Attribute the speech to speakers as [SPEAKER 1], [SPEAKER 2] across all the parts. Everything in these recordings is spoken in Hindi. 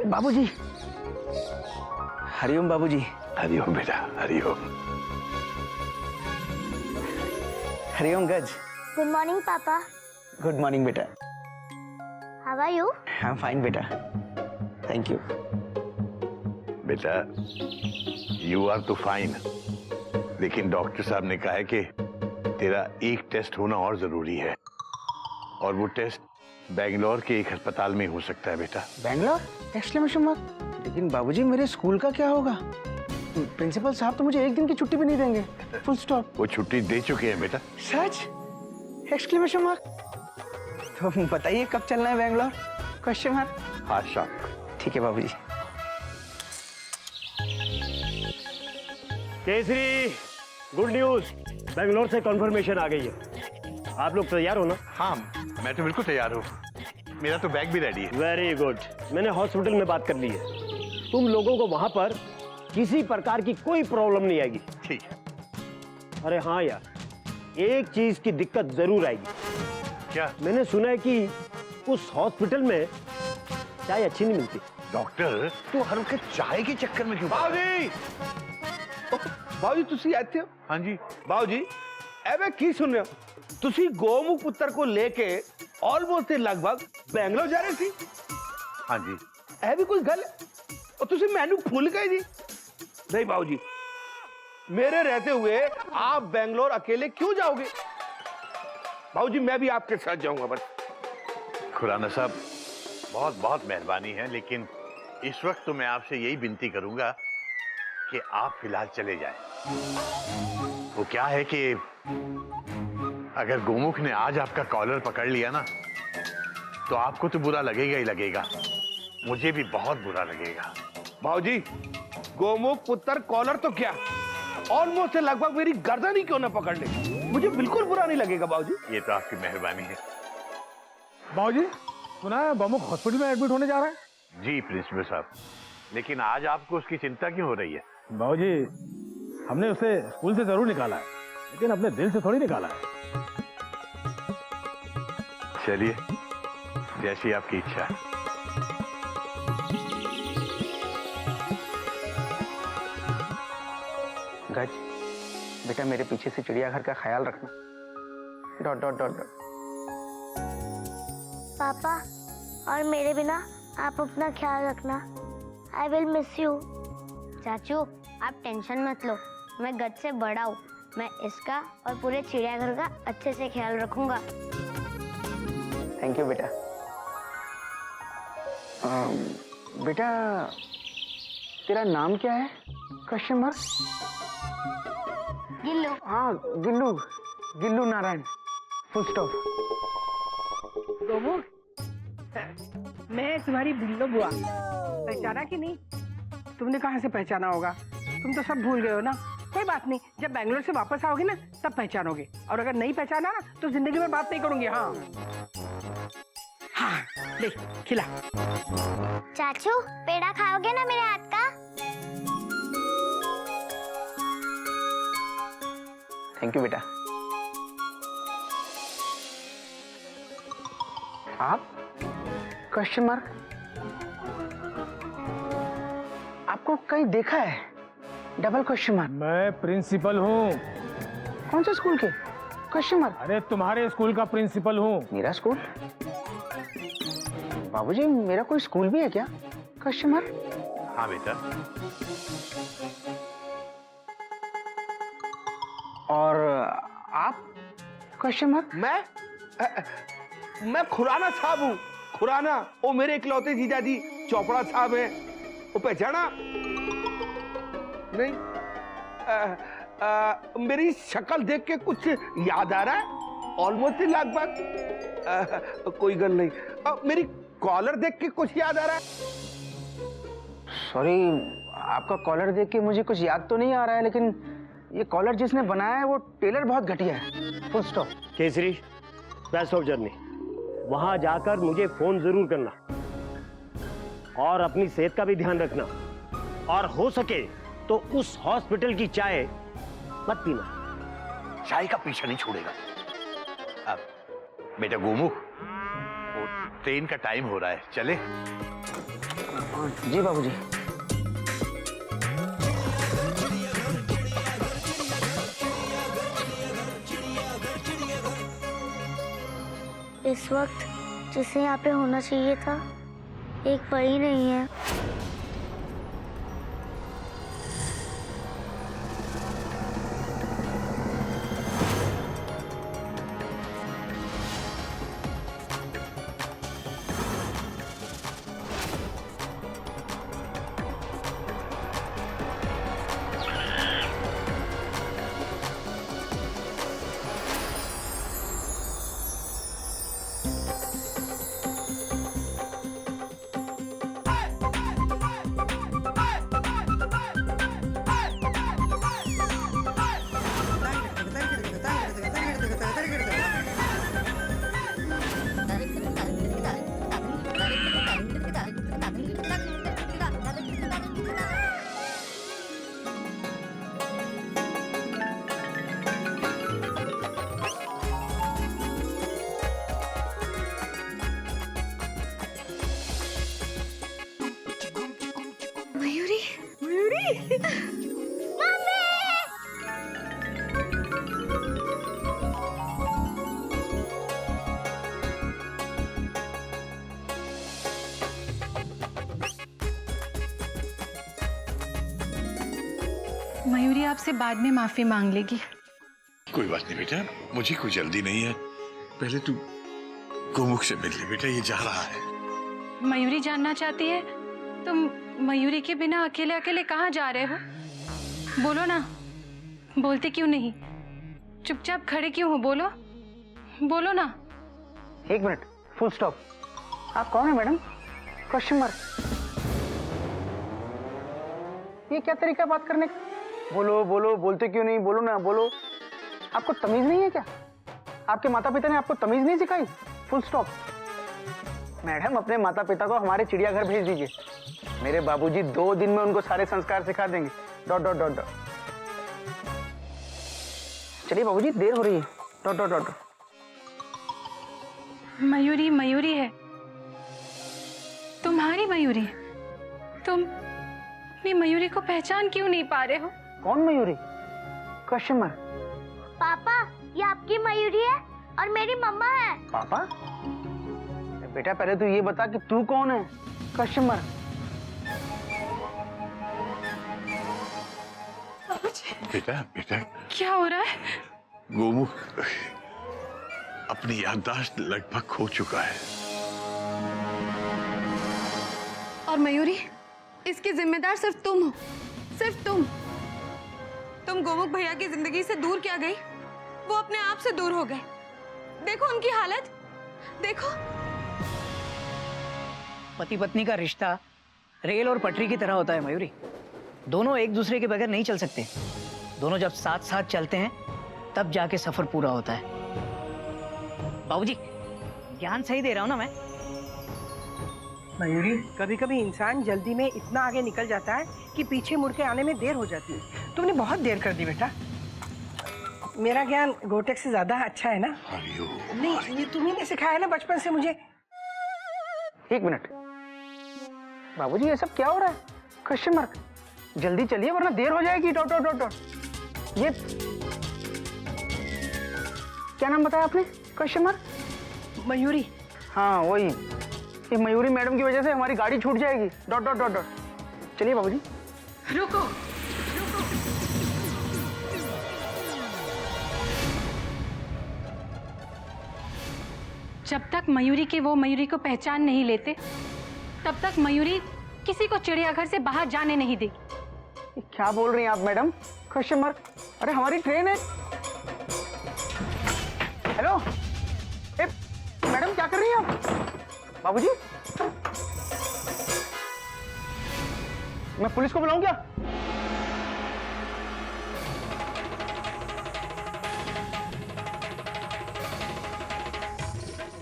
[SPEAKER 1] बाबूजी, हरिओम बाबूजी।
[SPEAKER 2] हरिओम बेटा, हरिओम।
[SPEAKER 1] हरिओम गज।
[SPEAKER 3] गुड मॉर्निंग पापा।
[SPEAKER 1] गुड मॉर्निंग बेटा।
[SPEAKER 3] How are you?
[SPEAKER 1] I am fine बेटा, थैंक यू।
[SPEAKER 2] बेटा, यू आर तो फाइन, लेकिन डॉक्टर साहब ने कहा है कि तेरा एक टेस्ट होना और जरूरी है, और वो टेस्ट बेंगलोर के एक अस्पताल में हो सकता है बेटा।
[SPEAKER 1] बैंगलोर? Exclamation mark. लेकिन बाबूजी मेरे स्कूल का क्या होगा? प्रिंसिपल साहब तो मुझे एक दिन की छुट्टी भी नहीं देंगे। Full stop.
[SPEAKER 2] वो छुट्टी दे चुके हैं बेटा।
[SPEAKER 1] सच? Exclamation mark. तो बताइए कब चलना है बैंगलोर? Question mark.
[SPEAKER 2] हाँ शाम।
[SPEAKER 1] ठीक है बाबूजी।
[SPEAKER 4] केसरी, गुड न्यूज, बेंगलोर से कंफर्मेशन आ गई है। आप लोग तैयार हो ना?
[SPEAKER 2] हाँ, मैं तो बिल्कुल तैयार हूँ, मेरा तो बैग भी रेडी है।
[SPEAKER 4] वेरी गुड, मैंने हॉस्पिटल में बात कर ली है। तुम लोगों को वहां पर किसी प्रकार की कोई प्रॉब्लम नहीं आएगी।
[SPEAKER 2] ठीक है।
[SPEAKER 4] अरे हाँ यार, एक चीज की दिक्कत जरूर आएगी।
[SPEAKER 2] क्या?
[SPEAKER 4] मैंने सुना है कि उस हॉस्पिटल में चाय अच्छी नहीं मिलती।
[SPEAKER 2] डॉक्टर, तू हर वक्त चाय के चक्कर में क्यों?
[SPEAKER 5] बाबूजी, बाबूजी तुसी आते हो?
[SPEAKER 2] हाँ जी।
[SPEAKER 5] बाबूजी, एवे की सुन रहे हो? तुसी गोमुख पुत्र को लेके ऑलमोस्ट लगभग बैंगलोर जा रहे थी।
[SPEAKER 2] हाँ जी।
[SPEAKER 5] ऐ भी कोई गल है? और तुसी मैनू भूल गए जी? नहीं बाबूजी, मेरे रहते हुए आप बैंगलोर अकेले क्यों जाओगे? बाबूजी मैं भी आपके साथ जाऊंगा बस।
[SPEAKER 2] खुराना साहब, बहुत बहुत मेहरबानी है, लेकिन इस वक्त तो मैं आपसे यही विनती करूंगा कि आप फिलहाल चले जाएं। वो क्या है कि अगर गोमुख ने आज आपका कॉलर पकड़ लिया ना, तो आपको तो बुरा लगेगा ही लगेगा, मुझे भी बहुत बुरा लगेगा।
[SPEAKER 5] बाबूजी, गोमुख पुत्र कॉलर तो क्या, ऑलमोस्ट लगभग मेरी गर्दन ही क्यों ना पकड़ ले, मुझे बिल्कुल बुरा नहीं लगेगा बाबूजी।
[SPEAKER 2] ये तो आपकी मेहरबानी है।
[SPEAKER 6] बाबूजी, सुना है गोमुख हॉस्पिटल में एडमिट होने जा रहा है?
[SPEAKER 2] जी प्रिंसिपल साहब, लेकिन आज आपको उसकी चिंता क्यों हो रही है?
[SPEAKER 6] बाबूजी, हमने उसे स्कूल से जरूर निकाला है, लेकिन अपने दिल से थोड़ी निकाला है।
[SPEAKER 2] चलिए, जैसी आपकी इच्छा है।
[SPEAKER 1] गज, बेटा मेरे पीछे से चिड़ियाघर का ख्याल रखना। Dot dot dot dot.
[SPEAKER 3] पापा, और मेरे बिना आप अपना ख्याल रखना। I will miss you. चाचू, आप टेंशन मत लो, मैं गज से बड़ा हूँ, मैं इसका और पूरे चिड़ियाघर का अच्छे से ख्याल रखूंगा।
[SPEAKER 1] थैंक यू बेटा। बेटा तेरा नाम क्या है? Question mark.
[SPEAKER 3] गिल्लू।
[SPEAKER 1] हाँ गिल्लू, गिल्लू नारायण, फुल स्टॉप।
[SPEAKER 7] गोमुख, मैं तुम्हारी बिल्लो बुआ, पहचाना कि नहीं? तुमने कहाँ से पहचाना होगा? तुम तो सब भूल गए हो ना। कोई बात नहीं, जब बैंगलोर से वापस आओगे ना तब पहचानोगे, और अगर नहीं पहचाना ना तो जिंदगी में बात नहीं करूंगी। हाँ हाँ, ले खिला।
[SPEAKER 3] चाचू, पेड़ा खाओगे ना मेरे हाथ का?
[SPEAKER 1] थैंक यू बेटा। आप? Question mark. आपको कहीं देखा है? Double question mark.
[SPEAKER 6] मैं प्रिंसिपल हूँ।
[SPEAKER 1] कौन से स्कूल के? Question mark.
[SPEAKER 6] अरे तुम्हारे स्कूल का प्रिंसिपल हूँ।
[SPEAKER 1] मेरा स्कूल? बाबूजी मेरा कोई स्कूल भी है क्या? Question mark.
[SPEAKER 2] हाँ बेटा।
[SPEAKER 1] और आप? Question mark.
[SPEAKER 5] मैं खुराना साहब हूँ, खुराना। वो मेरे इकलौते जीजाजी चोपड़ा साहब हैं, वो पहचाना नहीं? मेरी शक्ल देख के कुछ याद आ रहा है? ऑलमोस्ट लगभग। कोई गल नहीं। मेरी कॉलर देख के कुछ याद आ रहा है?
[SPEAKER 1] सॉरी, आपका कॉलर देख के मुझे कुछ याद तो नहीं आ रहा है, लेकिन ये कॉलर जिसने बनाया है वो टेलर बहुत घटिया है। Full stop.
[SPEAKER 4] Kesari, best of journey. वहां जाकर मुझे फोन जरूर करना, और अपनी सेहत का भी ध्यान रखना, और हो सके तो उस हॉस्पिटल की चाय मत पीना।
[SPEAKER 2] चाय का पीछा नहीं छोड़ेगा। अब बेटा गोमुख, वो ट्रेन का टाइम हो रहा है, चले?
[SPEAKER 1] जी बाबूजी।
[SPEAKER 3] इस वक्त जिसे यहाँ पे होना चाहिए था एक परी नहीं है।
[SPEAKER 8] मयूरी, मयूरी। मयूरी आपसे बाद में माफी मांग लेगी।
[SPEAKER 2] कोई बात नहीं बेटा, मुझे कोई जल्दी नहीं है। पहले तू गोमुख से मिल ले बेटा, ये जा रहा है।
[SPEAKER 8] मयूरी जानना चाहती है तुम मयूरी के बिना अकेले अकेले कहाँ जा रहे हो? बोलो ना, बोलते क्यों नहीं? चुपचाप खड़े क्यों हो? बोलो, बोलो ना।
[SPEAKER 1] एक मिनट, फुल स्टॉप। आप कौन है मैडम? Question mark. ये क्या तरीका है बात करने का? बोलो बोलो, बोलते क्यों नहीं? बोलो ना, बोलो। आपको तमीज नहीं है क्या? आपके माता पिता ने आपको तमीज नहीं सिखाई? Full stop. मैडम, अपने माता पिता को हमारे चिड़ियाघर भेज दीजिए। मेरे बाबूजी 2 दिन में उनको सारे संस्कार सिखा देंगे। Dot dot dot dot. चलिए बाबूजी, देर हो रही है। Dot dot dot.
[SPEAKER 8] Mayuri Mayuri है, तुम्हारी मयूरी। तुम अपनी मयूरी को पहचान क्यों नहीं पा रहे हो?
[SPEAKER 1] कौन मयूरी? Question mark.
[SPEAKER 3] पापा, ये आपकी मयूरी है और मेरी मम्मा है।
[SPEAKER 1] पापा? बेटा पहले तू ये बता कि तू कौन है? Question mark.
[SPEAKER 2] बेटा बेटा,
[SPEAKER 8] क्या हो रहा है?
[SPEAKER 2] गोमुख अपनी याददाश्त लगभग खो चुका है।
[SPEAKER 9] और मयूरी, इसकी जिम्मेदार सिर्फ तुम हो, सिर्फ तुम। तुम गोमुख भैया की जिंदगी से दूर क्या गई, वो अपने आप से दूर हो गए। देखो उनकी हालत, देखो।
[SPEAKER 10] पति पत्नी का रिश्ता रेल और पटरी की तरह होता है मयूरी। दोनों एक दूसरे के बगैर नहीं चल सकते। दोनों जब साथ साथ चलते हैं तब जाके सफर पूरा होता है। बाबूजी, ज्ञान सही दे रहा हूं ना मैं?
[SPEAKER 7] मयूरी, कभी कभी इंसान जल्दी में इतना आगे निकल जाता है कि पीछे मुड़ के आने में देर हो जाती है। तुमने बहुत देर कर दी बेटा। मेरा ज्ञान गोटेक से ज्यादा अच्छा है ना? नहीं, ये तुम्ही ने सिखाया ना बचपन से मुझे।
[SPEAKER 1] एक मिनट बाबूजी, ये सब क्या हो रहा है? Question mark. जल्दी चलिए वरना देर हो जाएगी। Dot dot dot dot. ये क्या नाम बताया आपने? Question mark.
[SPEAKER 7] मयूरी।
[SPEAKER 1] हाँ वही। ये मयूरी मैडम की वजह से हमारी गाड़ी छूट जाएगी। Dot dot dot dot. चलिए बाबूजी।
[SPEAKER 8] रुको, जब तक मयूरी के वो मयूरी को पहचान नहीं लेते तब तक मयूरी किसी को चिड़ियाघर से बाहर जाने नहीं देगी।
[SPEAKER 1] ये क्या बोल रही हैं आप मैडम? Question mark. अरे हमारी ट्रेन है। हेलो मैडम, क्या कर रही हैं आप? बाबूजी, मैं पुलिस को बुलाऊं क्या?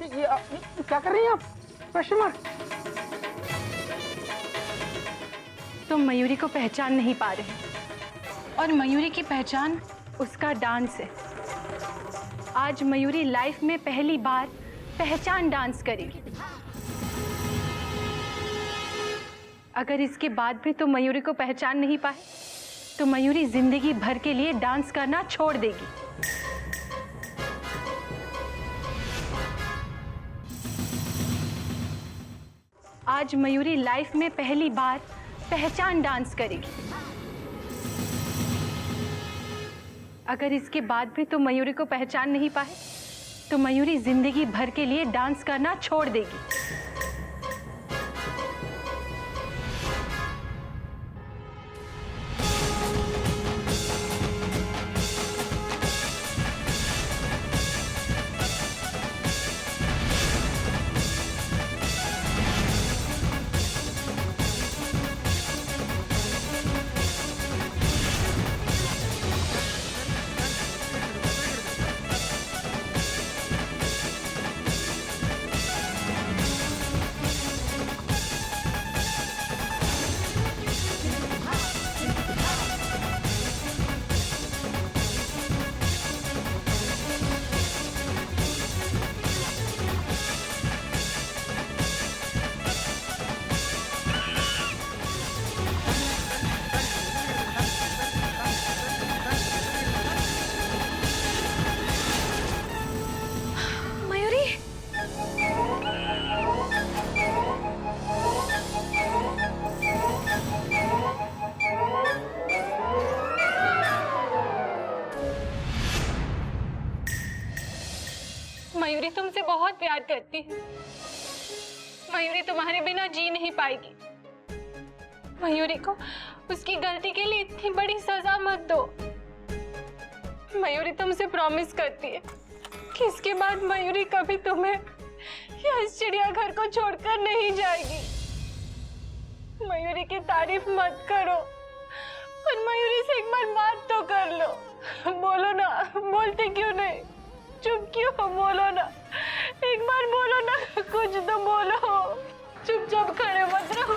[SPEAKER 1] ये क्या कर रही हैं आप? Question mark.
[SPEAKER 8] तुम मयूरी को पहचान नहीं पा रहे, और मयूरी की पहचान उसका डांस है। आज मयूरी लाइफ में पहली बार पहचान डांस करेगी। अगर इसके बाद भी तुम मयूरी को पहचान नहीं पाए तो मयूरी जिंदगी भर के लिए डांस करना छोड़ देगी। आज मयूरी लाइफ में पहली बार पहचान डांस करेगी। अगर इसके बाद भी तुम मयूरी को पहचान नहीं पाए तो मयूरी जिंदगी भर के लिए डांस करना छोड़ देगी। मयूरी तुमसे बहुत प्यार करती है। मयूरी तुम्हारे बिना जी नहीं पाएगी। मयूरी को उसकी गलती के लिए इतनी बड़ी सजा मत दो। मयूरी तुमसे प्रॉमिस करती है कि इसके बाद मयूरी कभी तुम्हें या इस चिड़ियाघर को छोड़कर नहीं जाएगी। मयूरी की तारीफ मत करो और मयूरी से एक बार बात तो कर लो। बोलो ना, बोलते क्यों नहीं? चुप क्यों हो? बोलो ना, एक बार बोलो ना, कुछ तो बोलो। चुपचाप खड़े मत रहो।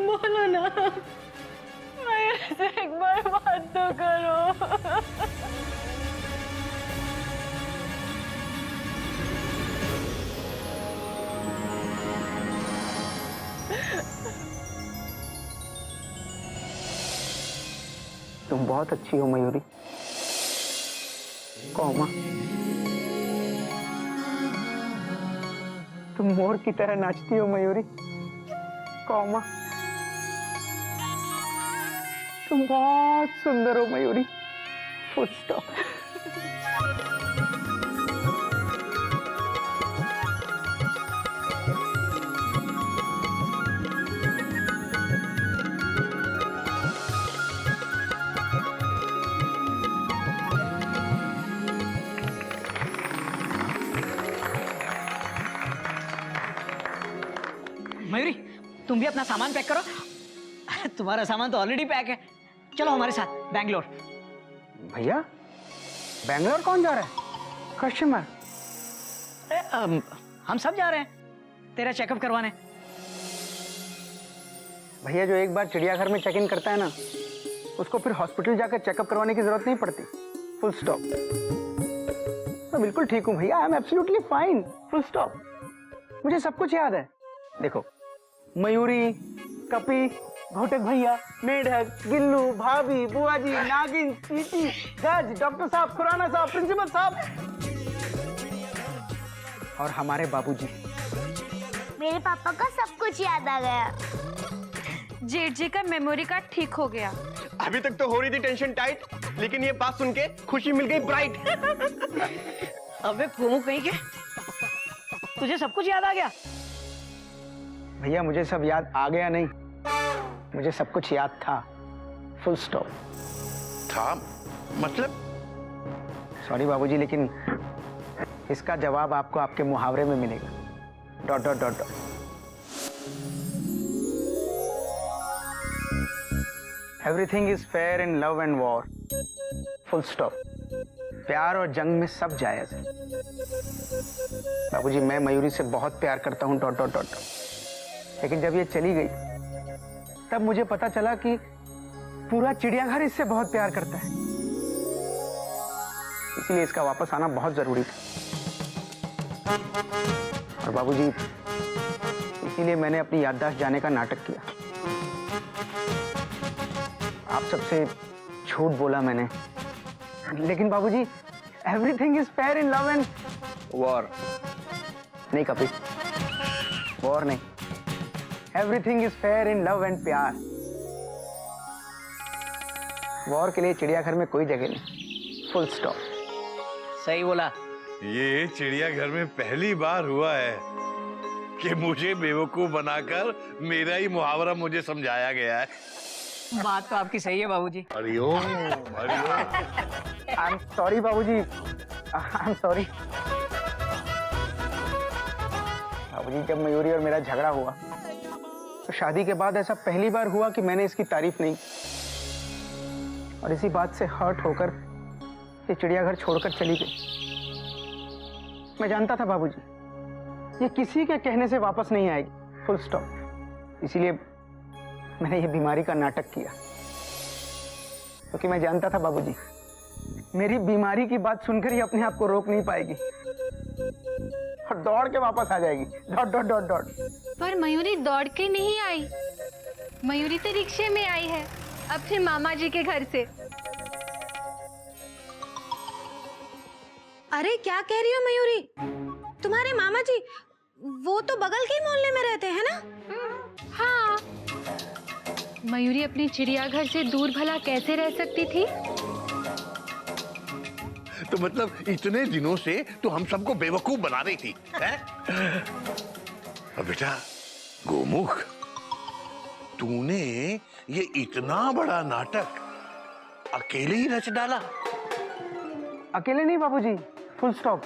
[SPEAKER 8] बोलो ना, मेरे से एक बार बात तो करो।
[SPEAKER 1] तुम बहुत अच्छी हो मयूरी। कौमा, तुम मोर की तरह नाचती हो मयूरी। कौमा, तुम बहुत सुंदर हो मयूरी। Full stop.
[SPEAKER 10] मयूरी, तुम भी अपना सामान पैक करो। तुम्हारा सामान तो ऑलरेडी पैक है। चलो हमारे साथ बैंगलोर।
[SPEAKER 1] भैया, बैंगलोर कौन जा रहा है? कस्टमर?
[SPEAKER 10] हम सब जा रहे हैं तेरा चेकअप करवाने।
[SPEAKER 1] भैया, जो एक बार चिड़ियाघर में चेक इन करता है ना, उसको फिर हॉस्पिटल जाकर चेकअप करवाने की जरूरत नहीं पड़ती। Full stop. मैं बिल्कुल ठीक हूँ भैया। I am absolutely fine. Full stop. मुझे सब कुछ याद है। देखो, मयूरी, कपी, घोटक भैया, मेढक, गिल्लू, भाभी, बुआजी, नागिन, चीटी, जज, डॉक्टर साहब, खुराना साहब, प्रिंसिपल साहब और हमारे बाबूजी।
[SPEAKER 3] मेरे पापा का सब कुछ याद आ गया।
[SPEAKER 8] जेठ जी का मेमोरी कार्ड ठीक हो गया।
[SPEAKER 11] अभी तक तो हो रही थी टेंशन टाइट, लेकिन ये बात सुन के खुशी मिल गई ब्राइट।
[SPEAKER 10] अबे कुमू कहीं के, तुझे सब कुछ याद आ गया?
[SPEAKER 1] भैया, मुझे सब याद आ गया नहीं, मुझे सब कुछ याद था। Full stop.
[SPEAKER 2] था मतलब?
[SPEAKER 1] सॉरी बाबूजी, लेकिन इसका जवाब आपको आपके मुहावरे में मिलेगा। Dot dot dot dot. Everything is fair in love and war. Full stop. प्यार और जंग में सब जायज है। बाबूजी, मैं मयूरी से बहुत प्यार करता हूँ। Dot dot dot. लेकिन जब ये चली गई तब मुझे पता चला कि पूरा चिड़ियाघर इससे बहुत प्यार करता है। इसीलिए इसका वापस आना बहुत जरूरी था। और बाबूजी इसीलिए मैंने अपनी याददाश्त जाने का नाटक किया। आप सबसे झूठ बोला मैंने, लेकिन बाबूजी everything is fair in love and
[SPEAKER 5] war.
[SPEAKER 1] नहीं कपिल, वॉर नहीं, everything is fair in love and प्यार। वॉर के लिए चिड़ियाघर में कोई जगह नहीं, फुल स्टॉप।
[SPEAKER 10] सही बोला।
[SPEAKER 2] ये चिड़ियाघर में पहली बार हुआ है कि मुझे बेवकूफ बनाकर मेरा ही मुहावरा मुझे समझाया गया है।
[SPEAKER 10] बात तो आपकी सही है बाबूजी।
[SPEAKER 2] Hariom Hariom.
[SPEAKER 1] I am sorry बाबूजी, आई एम सॉरी। बाबूजी जब मयूरी और मेरा झगड़ा हुआ तो शादी के बाद ऐसा पहली बार हुआ कि मैंने इसकी तारीफ नहीं, और इसी बात से हर्ट होकर ये चिड़ियाघर छोड़कर चली गई। मैं जानता था बाबूजी ये किसी के कहने से वापस नहीं आएगी, फुल स्टॉप। इसीलिए मैंने ये बीमारी का नाटक किया, क्योंकि मैं जानता था बाबूजी मेरी बीमारी की बात सुनकर ही अपने आप को रोक नहीं पाएगी और दौड़ के वापस आ जाएगी, डॉट डॉट डॉट डॉट।
[SPEAKER 8] पर मयूरी दौड़ के नहीं आई, मयूरी तो रिक्शे में आई है अपने मामा जी के घर से।
[SPEAKER 9] अरे क्या कह रही हो मयूरी? तुम्हारे मामा जी वो तो बगल के ही मोहल्ले में रहते हैं ना?
[SPEAKER 8] हाँ, मयूरी अपने चिड़ियाघर से दूर भला कैसे रह सकती थी?
[SPEAKER 2] तो मतलब इतने दिनों से तो हम सबको बेवकूफ बना रही थी, हैं? अब बेटा गोमुख, तूने ये इतना बड़ा नाटक अकेले ही रच डाला?
[SPEAKER 1] अकेले नहीं बाबूजी, फुल स्टॉप।